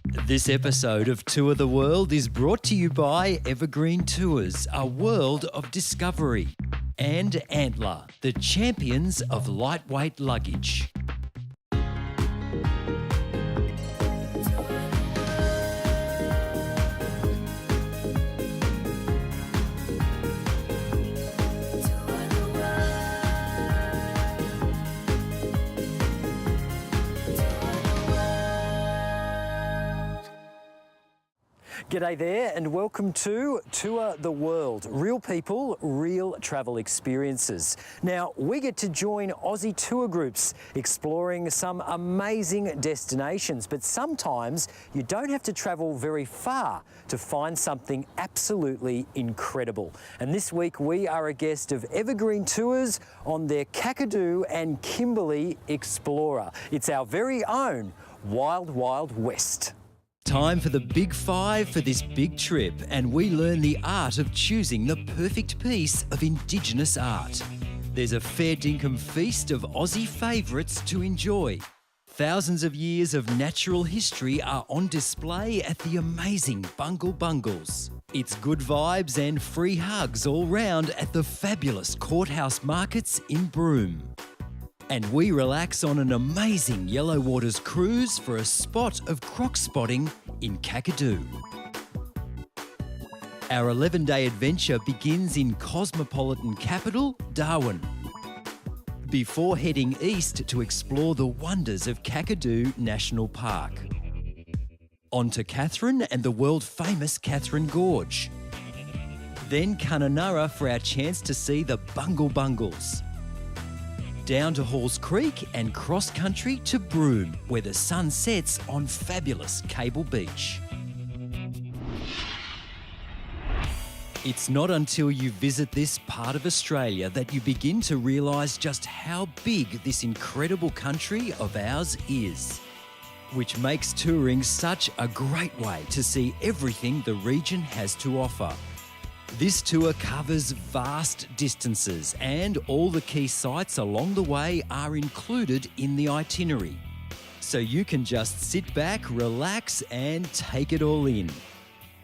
This episode of Tour the World is brought to you by Evergreen Tours, a world of discovery, and Antler, the champions of lightweight luggage. G'day there and welcome to Tour the World. Real people, real travel experiences. Now, we get to join Aussie tour groups exploring some amazing destinations, but sometimes you don't have to travel very far to find something absolutely incredible. And this week we are a guest of Evergreen Tours on their Kakadu and Kimberley Explorer. It's our very own Wild Wild West. Time for the big five for this big trip, and we learn the art of choosing the perfect piece of Indigenous art. There's a fair dinkum feast of Aussie favourites to enjoy. Thousands of years of natural history are on display at the amazing Bungle Bungles. It's good vibes and free hugs all round at the fabulous Courthouse markets in Broome. And we relax on an amazing Yellow Waters cruise for a spot of croc spotting in Kakadu. Our 11-day adventure begins in cosmopolitan capital, Darwin, before heading east to explore the wonders of Kakadu National Park. On to Katherine and the world-famous Katherine Gorge. Then Kununurra for our chance to see the Bungle Bungles. Down to Halls Creek and cross-country to Broome, where the sun sets on fabulous Cable Beach. It's not until you visit this part of Australia that you begin to realise just how big this incredible country of ours is, which makes touring such a great way to see everything the region has to offer. This tour covers vast distances and all the key sites along the way are included in the itinerary. So you can just sit back, relax and take it all in.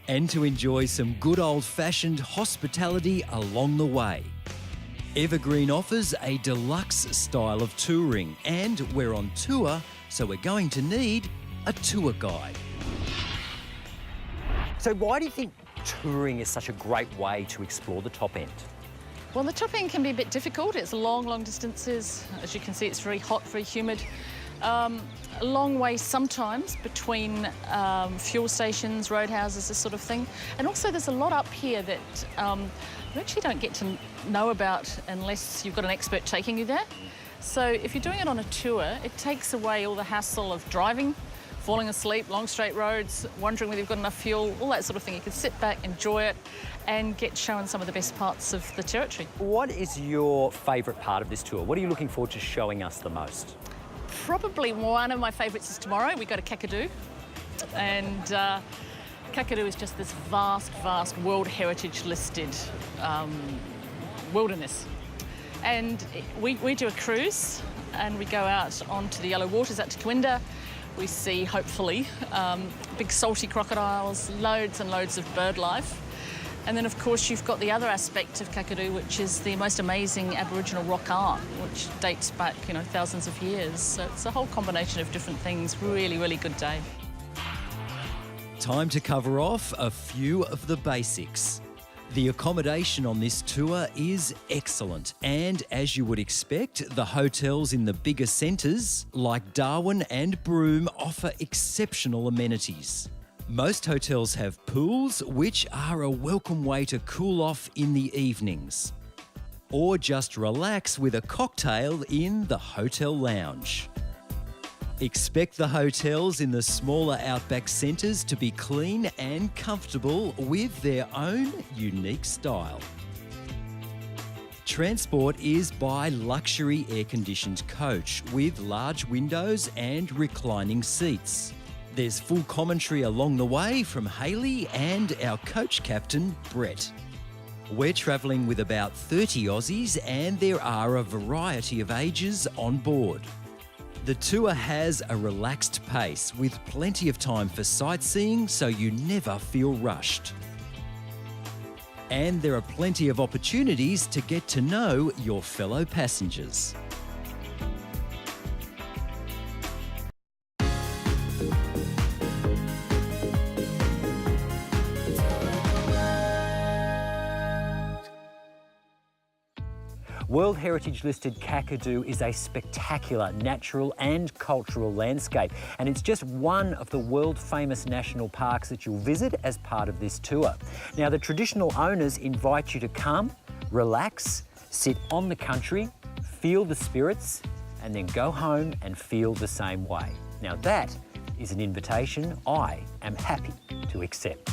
And to enjoy some good old-fashioned hospitality along the way. Evergreen offers a deluxe style of touring and we're on tour, so we're going to need a tour guide. So why do you think touring is such a great way to explore the top end? Well, the top end can be a bit difficult. It's long distances. As you can see, it's very hot, very humid. A long way sometimes between fuel stations, roadhouses, this sort of thing. And also there's a lot up here that you actually don't get to know about unless you've got an expert taking you there. So if you're doing it on a tour, it takes away all the hassle of driving, falling asleep, long straight roads, wondering whether you've got enough fuel, all that sort of thing. You can sit back, enjoy it, and get shown some of the best parts of the territory. What is your favourite part of this tour? What are you looking forward to showing us the most? Probably one of my favourites is tomorrow. We go to Kakadu, and Kakadu is just this vast World Heritage listed wilderness. And we do a cruise, and we go out onto the Yellow Waters, out to Kawinda. We see, hopefully, big salty crocodiles, loads and loads of bird life. And then, of course, you've got the other aspect of Kakadu, which is the most amazing Aboriginal rock art, which dates back, thousands of years. So it's a whole combination of different things. Really good day. Time to cover off a few of the basics. The accommodation on this tour is excellent, and as you would expect, the hotels in the bigger centres, like Darwin and Broome, offer exceptional amenities. Most hotels have pools, which are a welcome way to cool off in the evenings. Or just relax with a cocktail in the hotel lounge. Expect the hotels in the smaller outback centres to be clean and comfortable with their own unique style. Transport is by luxury air-conditioned coach with large windows and reclining seats. There's full commentary along the way from Hayley and our coach captain, Brett. We're travelling with about 30 Aussies and there are a variety of ages on board. The tour has a relaxed pace with plenty of time for sightseeing, so you never feel rushed. And there are plenty of opportunities to get to know your fellow passengers. World Heritage listed Kakadu is a spectacular natural and cultural landscape, and it's just one of the world famous national parks that you'll visit as part of this tour. Now, the traditional owners invite you to come, relax, sit on the country, feel the spirits, and then go home and feel the same way. Now, that is an invitation I am happy to accept.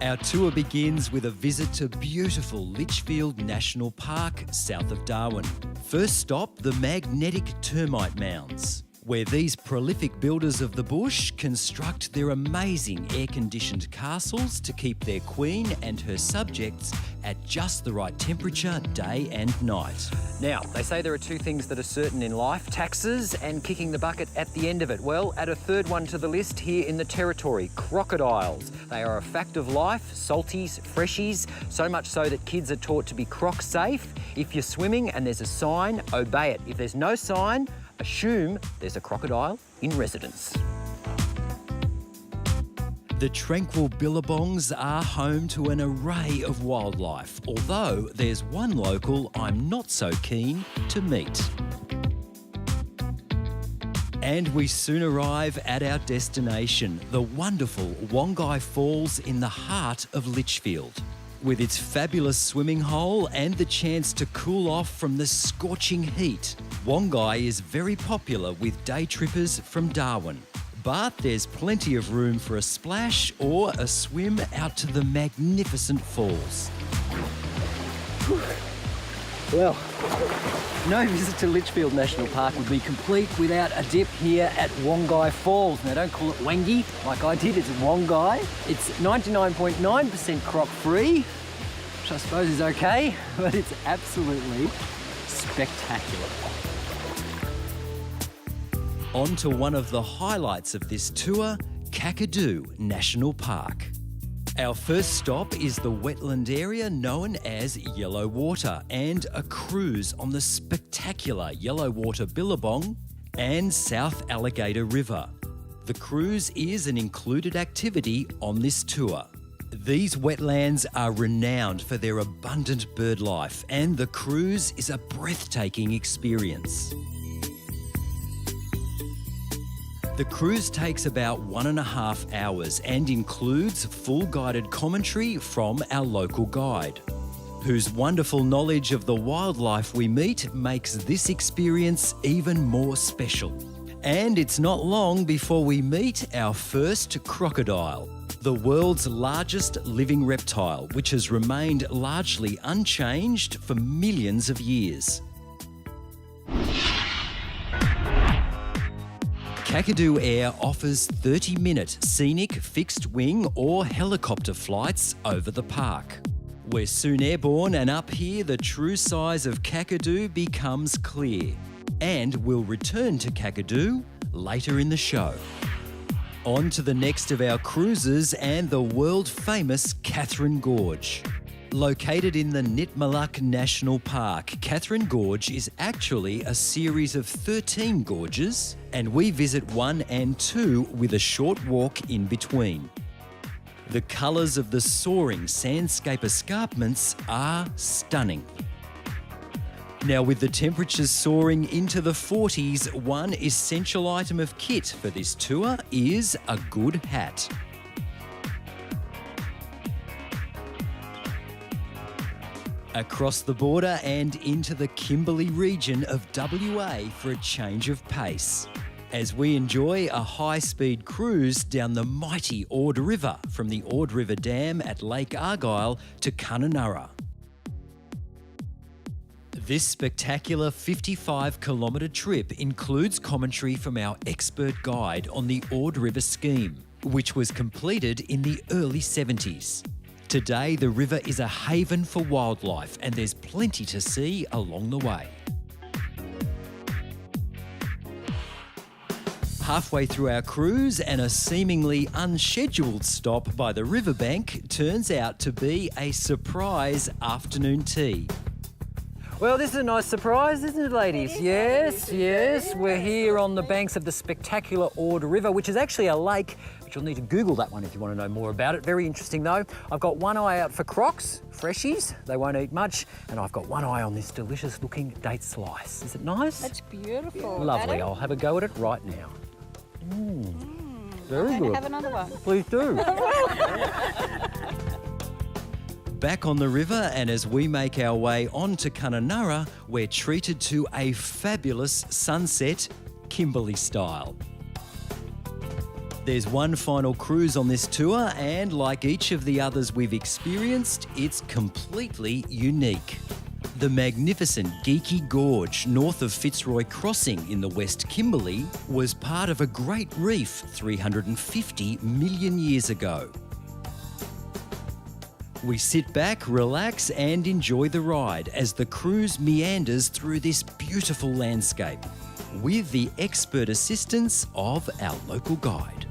Our tour begins with a visit to beautiful Litchfield National Park, south of Darwin. First stop, the magnetic termite mounds, where these prolific builders of the bush construct their amazing air-conditioned castles to keep their queen and her subjects at just the right temperature day and night. Now, they say there are two things that are certain in life: taxes and kicking the bucket at the end of it. Well, add a third one to the list here in the territory: crocodiles. They are a fact of life, salties, freshies, so much so that kids are taught to be croc safe. If you're swimming and there's a sign, obey it. If there's no sign, assume there's a crocodile in residence. The tranquil billabongs are home to an array of wildlife, although there's one local I'm not so keen to meet. And we soon arrive at our destination, the wonderful Wongai Falls in the heart of Litchfield. With its fabulous swimming hole and the chance to cool off from the scorching heat, Wongai is very popular with day trippers from Darwin. But there's plenty of room for a splash or a swim out to the magnificent falls. Well, no visit to Litchfield National Park would be complete without a dip here at Wongai Falls. Now, don't call it Wangi like I did, it's Wongai. It's 99.9% croc-free, which I suppose is okay, but it's absolutely spectacular. On to one of the highlights of this tour, Kakadu National Park. Our first stop is the wetland area known as Yellow Water and a cruise on the spectacular Yellow Water Billabong and South Alligator River. The cruise is an included activity on this tour. These wetlands are renowned for their abundant bird life, and the cruise is a breathtaking experience. The cruise takes about 1.5 hours and includes full guided commentary from our local guide, whose wonderful knowledge of the wildlife we meet makes this experience even more special. And it's not long before we meet our first crocodile, the world's largest living reptile, which has remained largely unchanged for millions of years. Kakadu Air offers 30-minute scenic fixed-wing or helicopter flights over the park. We're soon airborne, and up here the true size of Kakadu becomes clear. And we'll return to Kakadu later in the show. On to the next of our cruises and the world-famous Katherine Gorge. Located in the Nitmiluk National Park, Katherine Gorge is actually a series of 13 gorges, and we visit 1 and 2 with a short walk in between. The colours of the soaring sandscape escarpments are stunning. Now, with the temperatures soaring into the 40s, one essential item of kit for this tour is a good hat. Across the border and into the Kimberley region of WA for a change of pace, as we enjoy a high-speed cruise down the mighty Ord River from the Ord River Dam at Lake Argyle to Kununurra. This spectacular 55-kilometre trip includes commentary from our expert guide on the Ord River scheme, which was completed in the early 70s. Today, the river is a haven for wildlife, and there's plenty to see along the way. Halfway through our cruise, and a seemingly unscheduled stop by the riverbank turns out to be a surprise afternoon tea. Well, this is a nice surprise, isn't it, ladies? Yes. We're here on the banks of the spectacular Ord River, which is actually a lake, but you'll need to Google that one if you want to know more about it. Very interesting, though. I've got one eye out for crocs, freshies. They won't eat much. And I've got one eye on this delicious-looking date slice. Is it nice? That's beautiful. Lovely. Adam? I'll have a go at it right now. Very good. Have another one. Please do. Back on the river, and as we make our way on to Kununurra, we're treated to a fabulous sunset, Kimberley style. There's one final cruise on this tour, and like each of the others we've experienced, it's completely unique. The magnificent Geeky Gorge north of Fitzroy Crossing in the West Kimberley was part of a great reef 350 million years ago. We sit back, relax and enjoy the ride as the cruise meanders through this beautiful landscape with the expert assistance of our local guide.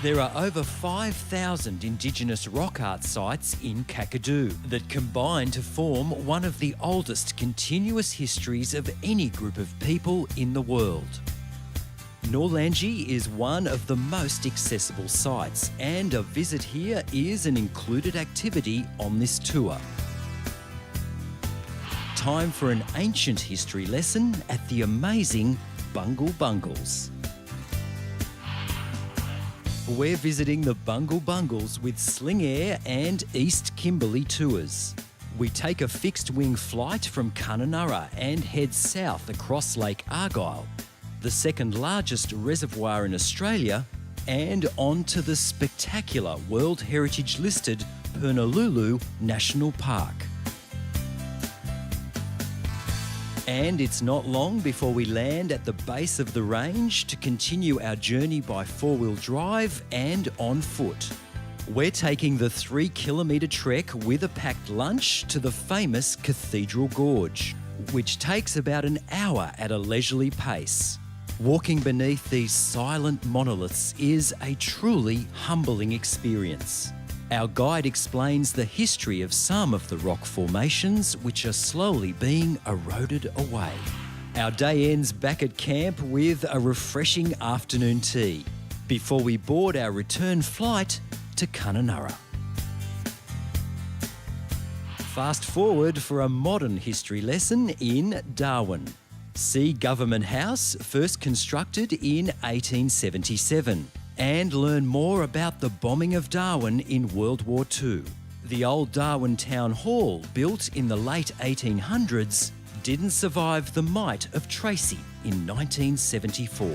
There are over 5,000 Indigenous rock art sites in Kakadu that combine to form one of the oldest continuous histories of any group of people in the world. Norlangi is one of the most accessible sites, and a visit here is an included activity on this tour. Time for an ancient history lesson at the amazing Bungle Bungles. We're visiting the Bungle Bungles with Sling Air and East Kimberley Tours. We take a fixed-wing flight from Kununurra and head south across Lake Argyle, the second largest reservoir in Australia, and on to the spectacular World Heritage-listed Kakadu National Park. And it's not long before we land at the base of the range to continue our journey by four-wheel drive and on foot. We're taking the 3-kilometre trek with a packed lunch to the famous Cathedral Gorge, which takes about an hour at a leisurely pace. Walking beneath these silent monoliths is a truly humbling experience. Our guide explains the history of some of the rock formations which are slowly being eroded away. Our day ends back at camp with a refreshing afternoon tea before we board our return flight to Kununurra. Fast forward for a modern history lesson in Darwin. See Government House, first constructed in 1877. And learn more about the bombing of Darwin in World War II. The old Darwin Town Hall, built in the late 1800s, didn't survive the might of Tracy in 1974.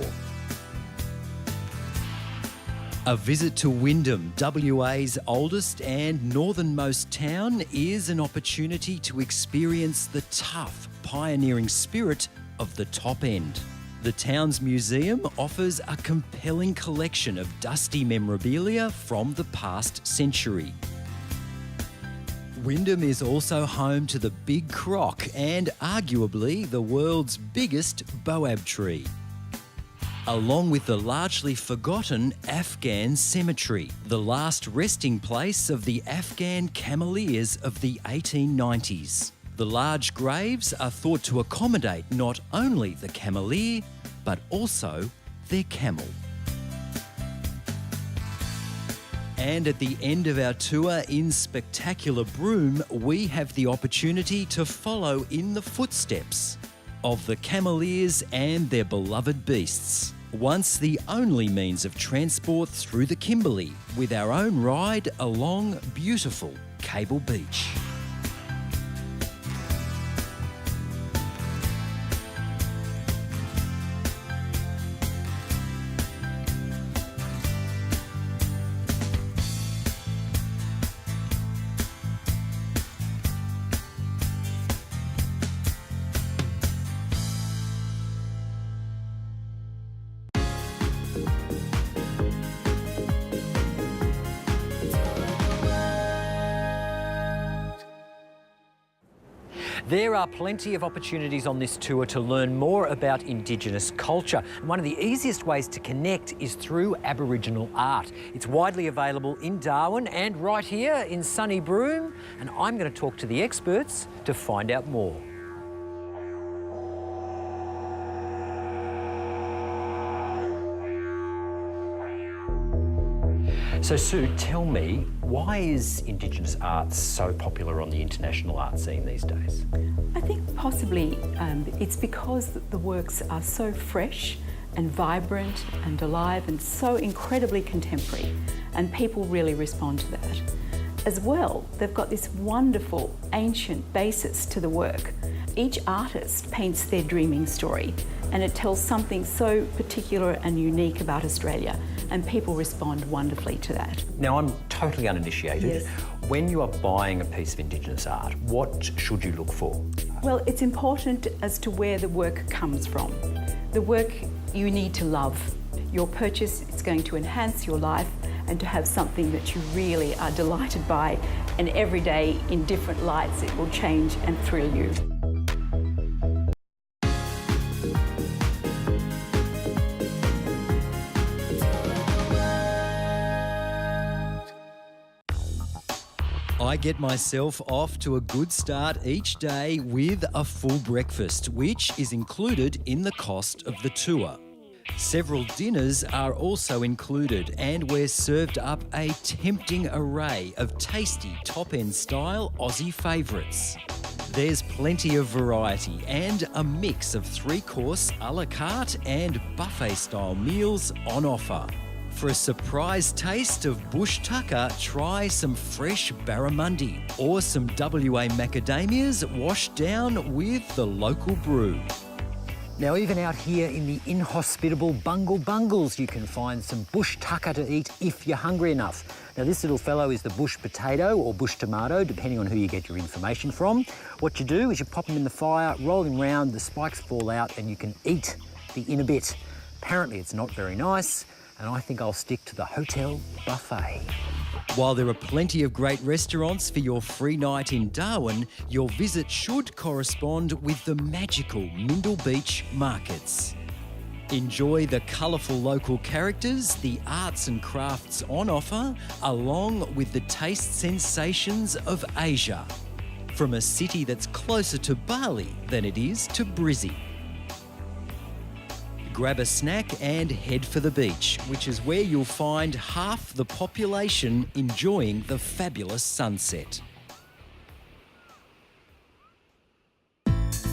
A visit to Wyndham, WA's oldest and northernmost town, is an opportunity to experience the tough, pioneering spirit of the top end. The town's museum offers a compelling collection of dusty memorabilia from the past century. Wyndham is also home to the Big Croc and arguably the world's biggest boab tree, along with the largely forgotten Afghan cemetery, the last resting place of the Afghan cameleers of the 1890s. The large graves are thought to accommodate not only the cameleer, but also their camel. And at the end of our tour in spectacular Broome, we have the opportunity to follow in the footsteps of the cameleers and their beloved beasts, once the only means of transport through the Kimberley, with our own ride along beautiful Cable Beach. There are plenty of opportunities on this tour to learn more about Indigenous culture. And one of the easiest ways to connect is through Aboriginal art. It's widely available in Darwin and right here in sunny Broome. And I'm going to talk to the experts to find out more. So Sue, tell me, why is Indigenous art so popular on the international art scene these days? I think possibly it's because the works are so fresh and vibrant and alive and so incredibly contemporary, and people really respond to that. As well, they've got this wonderful ancient basis to the work. Each artist paints their dreaming story, and it tells something so particular and unique about Australia, and people respond wonderfully to that. Now, I'm totally uninitiated. Yes. When you are buying a piece of Indigenous art, what should you look for? Well, it's important as to where the work comes from. The work you need to love. Your purchase is going to enhance your life and to have something that you really are delighted by, and every day in different lights it will change and thrill you. I get myself off to a good start each day with a full breakfast, which is included in the cost of the tour. Several dinners are also included, and we're served up a tempting array of tasty top-end style Aussie favourites. There's plenty of variety and a mix of three-course a la carte and buffet-style meals on offer. For a surprise taste of bush tucker, try some fresh barramundi or some WA macadamias washed down with the local brew. Now, even out here in the inhospitable Bungle Bungles, you can find some bush tucker to eat if you're hungry enough. Now, this little fellow is the bush potato or bush tomato, depending on who you get your information from. What you do is you pop them in the fire, roll them round, the spikes fall out, and you can eat the inner bit. Apparently, it's not very nice, and I think I'll stick to the hotel buffet. While there are plenty of great restaurants for your free night in Darwin, your visit should correspond with the magical Mindle Beach markets. Enjoy the colourful local characters, the arts and crafts on offer, along with the taste sensations of Asia. From a city that's closer to Bali than it is to Brizzy. Grab a snack and head for the beach, which is where you'll find half the population enjoying the fabulous sunset.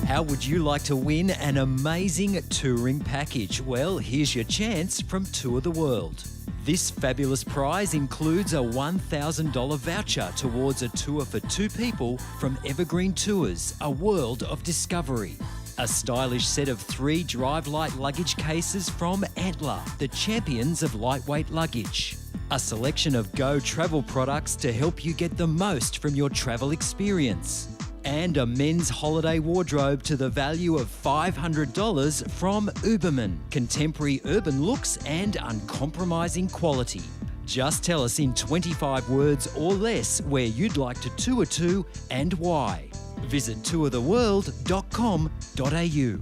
How would you like to win an amazing touring package? Well, here's your chance from Tour the World. This fabulous prize includes a $1,000 voucher towards a tour for 2 people from Evergreen Tours, a world of discovery. A stylish set of 3 Drive Light luggage cases from Antler, the champions of lightweight luggage. A selection of Go travel products to help you get the most from your travel experience. And a men's holiday wardrobe to the value of $500 from Uberman. Contemporary urban looks and uncompromising quality. Just tell us in 25 words or less where you'd like to tour to and why. Visit tourtheworld.com.au.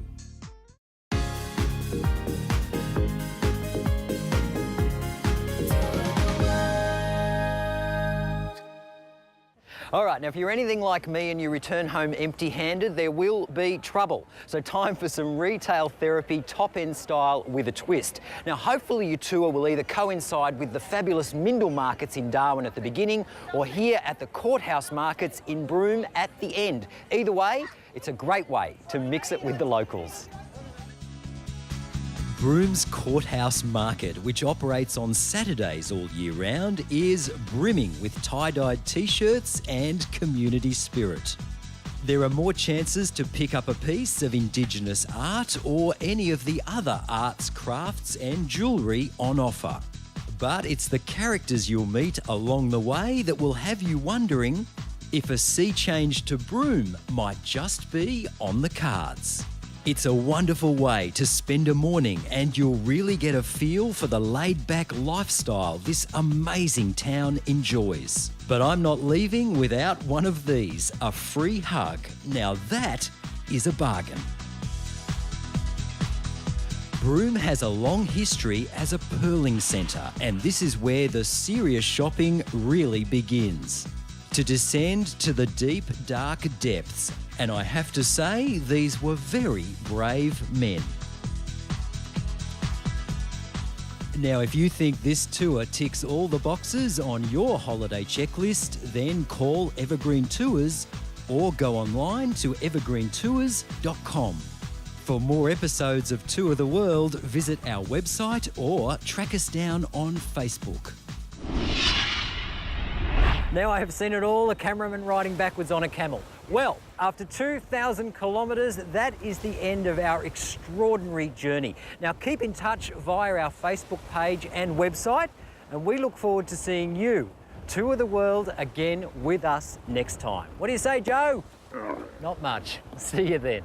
All right, now if you're anything like me and you return home empty-handed, there will be trouble. So time for some retail therapy, top-end style with a twist. Now hopefully your tour will either coincide with the fabulous Mindle markets in Darwin at the beginning or here at the Courthouse markets in Broome at the end. Either way, it's a great way to mix it with the locals. Broome's Courthouse Market, which operates on Saturdays all year round, is brimming with tie-dyed t-shirts and community spirit. There are more chances to pick up a piece of Indigenous art or any of the other arts, crafts and jewellery on offer. But it's the characters you'll meet along the way that will have you wondering if a sea change to Broome might just be on the cards. It's a wonderful way to spend a morning and you'll really get a feel for the laid-back lifestyle this amazing town enjoys. But I'm not leaving without one of these, a free hug. Now that is a bargain. Broome has a long history as a pearling centre, and this is where the serious shopping really begins. To descend to the deep, dark depths, and I have to say, these were very brave men. Now, if you think this tour ticks all the boxes on your holiday checklist, then call Evergreen Tours or go online to evergreentours.com. For more episodes of Tour the World, visit our website or track us down on Facebook. Now I have seen it all, a cameraman riding backwards on a camel. Well, after 2,000 kilometres, that is the end of our extraordinary journey. Now keep in touch via our Facebook page and website, and we look forward to seeing you tour the world again with us next time. What do you say, Joe? Not much. See you then.